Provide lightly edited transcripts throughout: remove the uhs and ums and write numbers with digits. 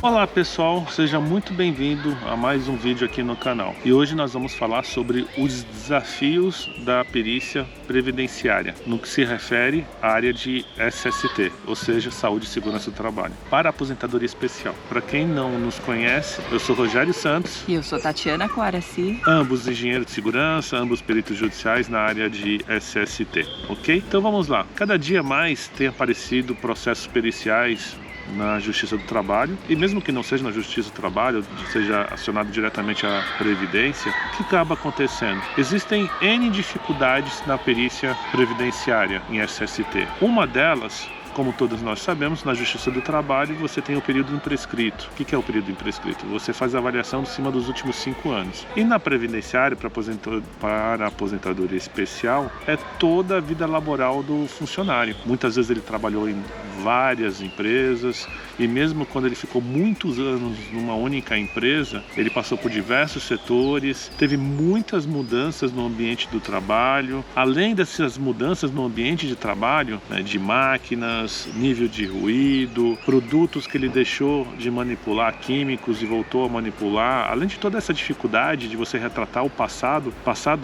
Olá pessoal, seja muito bem-vindo a mais um vídeo aqui no canal. E hoje nós vamos falar sobre os desafios da perícia previdenciária, no que se refere à área de SST, ou seja, Saúde e Segurança do Trabalho, para a aposentadoria especial. Para quem não nos conhece, eu sou Rogério Santos. E eu sou Tatiana Coaraci. Ambos engenheiros de segurança, ambos peritos judiciais na área de SST, ok? Então vamos lá. Cada dia mais tem aparecido processos periciais na Justiça do Trabalho, e mesmo que não seja na Justiça do Trabalho, seja acionado diretamente à Previdência, o que acaba acontecendo? Existem N dificuldades na perícia previdenciária em SST. Uma delas, como todos nós sabemos, na Justiça do Trabalho você tem o período imprescrito. O que é o período imprescrito? Você faz a avaliação em cima dos últimos 5 anos. E na previdenciária, para a aposentadoria especial, é toda a vida laboral do funcionário. Muitas vezes ele trabalhou em várias empresas, e mesmo quando ele ficou muitos anos numa única empresa, ele passou por diversos setores, teve muitas mudanças no ambiente do trabalho. Além dessas mudanças no ambiente de trabalho, né, de máquinas, nível de ruído, produtos que ele deixou de manipular, químicos, e voltou a manipular, além de toda essa dificuldade de você retratar o passado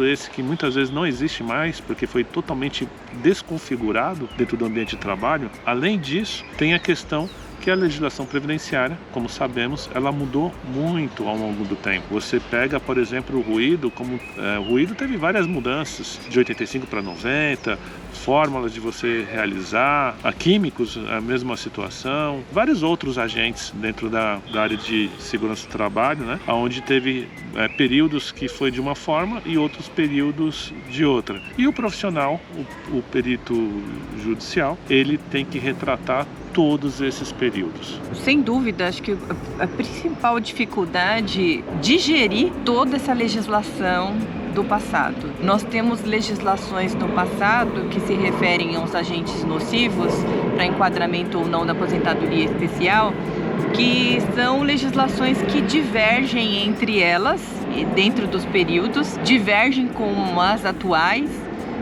esse que muitas vezes não existe mais, porque foi totalmente desconfigurado dentro do ambiente de trabalho. Além disso, tem a questão que a legislação previdenciária, como sabemos, ela mudou muito ao longo do tempo. Você pega, por exemplo, o ruído, o ruído teve várias mudanças, de 85 para 90, fórmulas de você realizar, a químicos, a mesma situação, vários outros agentes dentro da área de segurança do trabalho, né, onde teve períodos que foi de uma forma e outros períodos de outra. E o profissional, o perito judicial, ele tem que retratar todos esses períodos. Sem dúvida, acho que a principal dificuldade é digerir toda essa legislação do passado. Nós temos legislações no passado que se referem aos agentes nocivos, para enquadramento ou não da aposentadoria especial, que são legislações que divergem entre elas, e dentro dos períodos, divergem com as atuais,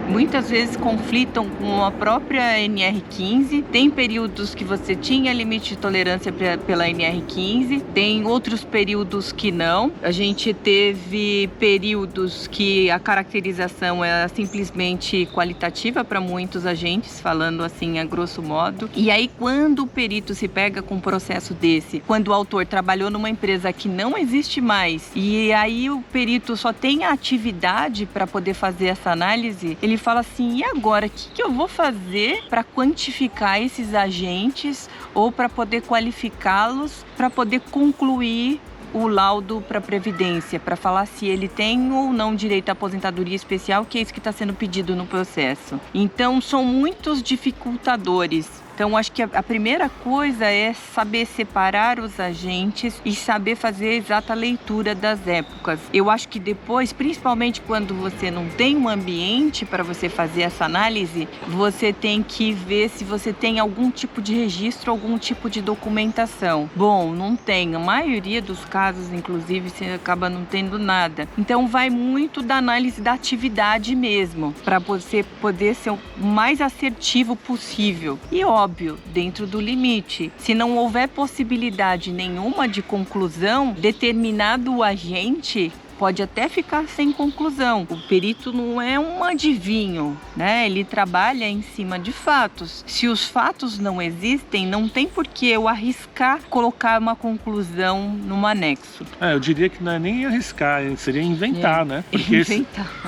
muitas vezes conflitam com a própria NR15. Tem períodos que você tinha limite de tolerância pela NR15, tem outros períodos que não. A gente teve períodos que a caracterização é simplesmente qualitativa para muitos agentes, falando assim a grosso modo. E aí, quando o perito se pega com um processo desse, quando o autor trabalhou numa empresa que não existe mais, e aí o perito só tem a atividade para poder fazer essa análise, ele fala assim: e agora, o que eu vou fazer para quantificar esses agentes ou para poder qualificá-los, para poder concluir o laudo para a Previdência, para falar se ele tem ou não direito à aposentadoria especial, que é isso que está sendo pedido no processo. Então, são muitos dificultadores. Então, acho que a primeira coisa é saber separar os agentes e saber fazer a exata leitura das épocas. Eu acho que depois, principalmente quando você não tem um ambiente para você fazer essa análise, você tem que ver se você tem algum tipo de registro, algum tipo de documentação. Bom, não tem. A maioria dos casos, inclusive, você acaba não tendo nada. Então, vai muito da análise da atividade mesmo, para você poder ser o mais assertivo possível. E óbvio, dentro do limite. Se não houver possibilidade nenhuma de conclusão, determinado agente pode até ficar sem conclusão. O perito não é um adivinho, né? Ele trabalha em cima de fatos. Se os fatos não existem, não tem por que eu arriscar colocar uma conclusão num anexo. Eu diria que não é nem arriscar, seria inventar, né?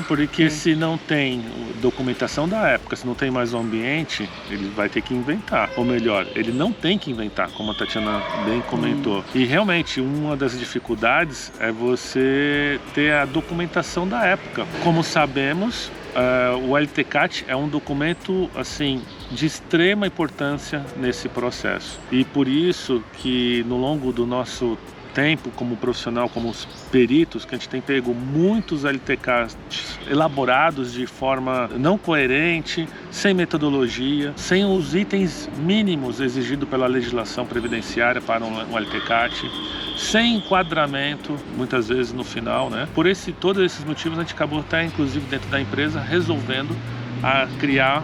Porque se não tem documentação da época, se não tem mais o ambiente, ele vai ter que inventar. Ou melhor, ele não tem que inventar, como a Tatiana bem comentou. E realmente, uma das dificuldades é você ter a documentação da época. Como sabemos, o LTCAT é um documento assim de extrema importância nesse processo. E por isso que no longo do nosso tempo como profissional, como os peritos, que a gente tem pego muitos LTCAs elaborados de forma não coerente, sem metodologia, sem os itens mínimos exigidos pela legislação previdenciária para um LTCAT, sem enquadramento, muitas vezes no final, né? Por todos esses motivos, a gente acabou até, inclusive, dentro da empresa, resolvendo criar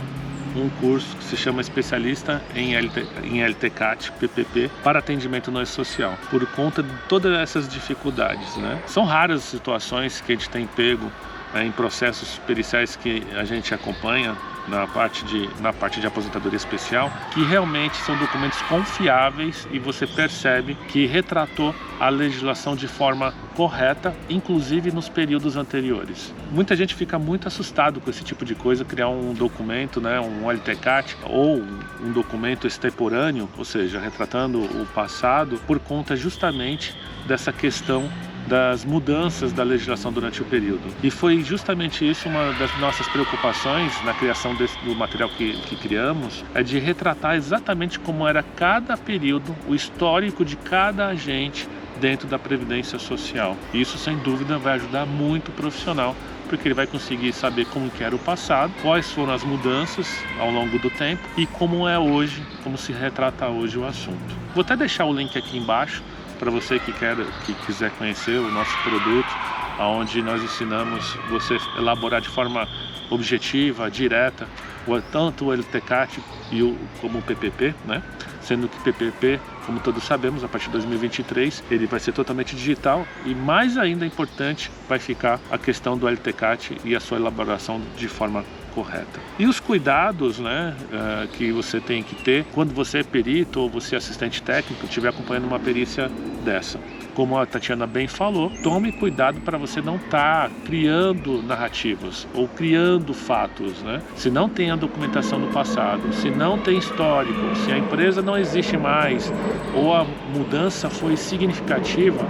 um curso que se chama Especialista em LTCAT, PPP, para atendimento no social, por conta de todas essas dificuldades, né? São raras as situações que a gente tem pego em processos periciais que a gente acompanha na parte de aposentadoria especial, que realmente são documentos confiáveis e você percebe que retratou a legislação de forma correta, inclusive nos períodos anteriores. Muita gente fica muito assustado com esse tipo de coisa, criar um documento, né, um LTCAT ou um documento extemporâneo, ou seja, retratando o passado, por conta justamente dessa questão das mudanças da legislação durante o período. E foi justamente isso uma das nossas preocupações na criação do material que criamos, é de retratar exatamente como era cada período, o histórico de cada agente dentro da Previdência Social. E isso, sem dúvida, vai ajudar muito o profissional, porque ele vai conseguir saber como que era o passado, quais foram as mudanças ao longo do tempo e como é hoje, como se retrata hoje o assunto. Vou até deixar o link aqui embaixo para você que quiser conhecer o nosso produto, onde nós ensinamos você a elaborar de forma objetiva, direta, tanto o LTCAT como o PPP, né? Sendo que PPP, como todos sabemos, a partir de 2023, ele vai ser totalmente digital e mais ainda importante vai ficar a questão do LTCAT e a sua elaboração de forma correta. E os cuidados, né, que você tem que ter quando você é perito ou você é assistente técnico, estiver acompanhando uma perícia dessa. Como a Tatiana bem falou, tome cuidado para você não estar criando narrativas ou criando fatos, né? Se não tem a documentação do passado, se não tem histórico, se a empresa não existe mais ou a mudança foi significativa,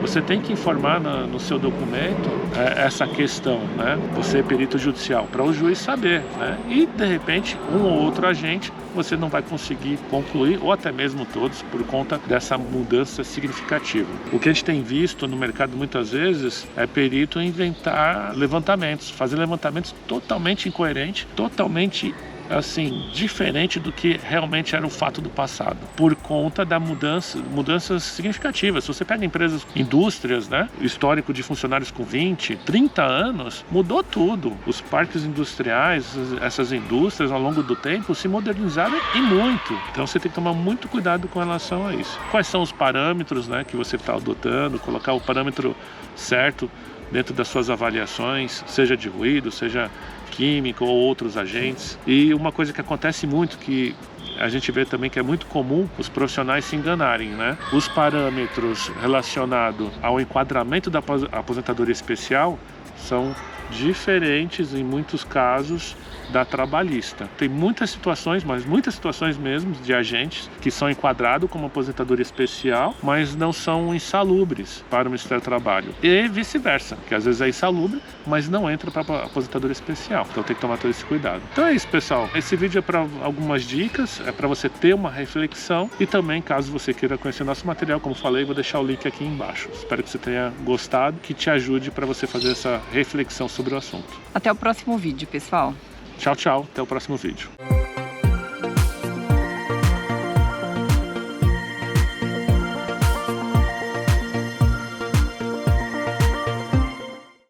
você tem que informar no seu documento essa questão, né? Você é perito judicial, para o juiz saber, né? E, de repente, um ou outro agente você não vai conseguir concluir, ou até mesmo todos, por conta dessa mudança significativa. O que a gente tem visto no mercado muitas vezes é perito inventar levantamentos, fazer levantamentos totalmente incoerentes, totalmente assim, diferente do que realmente era o fato do passado, por conta da mudanças significativas. Se você pega empresas, indústrias, né, histórico de funcionários com 20, 30 anos, mudou tudo. Os parques industriais, essas indústrias ao longo do tempo se modernizaram e muito. Então você tem que tomar muito cuidado com relação a isso. Quais são os parâmetros, né, que você está adotando, colocar o parâmetro certo dentro das suas avaliações, seja de ruído, seja químico ou outros agentes. E uma coisa que acontece muito, que a gente vê também que é muito comum os profissionais se enganarem, né? Os parâmetros relacionados ao enquadramento da aposentadoria especial são diferentes em muitos casos da trabalhista. Tem muitas situações, mas muitas situações mesmo, de agentes que são enquadrados como aposentadoria especial, mas não são insalubres para o Ministério do Trabalho. E vice-versa, que às vezes é insalubre, mas não entra para a aposentadoria especial. Então tem que tomar todo esse cuidado. Então é isso, pessoal. Esse vídeo é para algumas dicas, é para você ter uma reflexão e também, caso você queira conhecer nosso material, como falei, vou deixar o link aqui embaixo. Espero que você tenha gostado, que te ajude para você fazer essa reflexão sobre o assunto. Até o próximo vídeo, pessoal. Tchau, tchau. Até o próximo vídeo.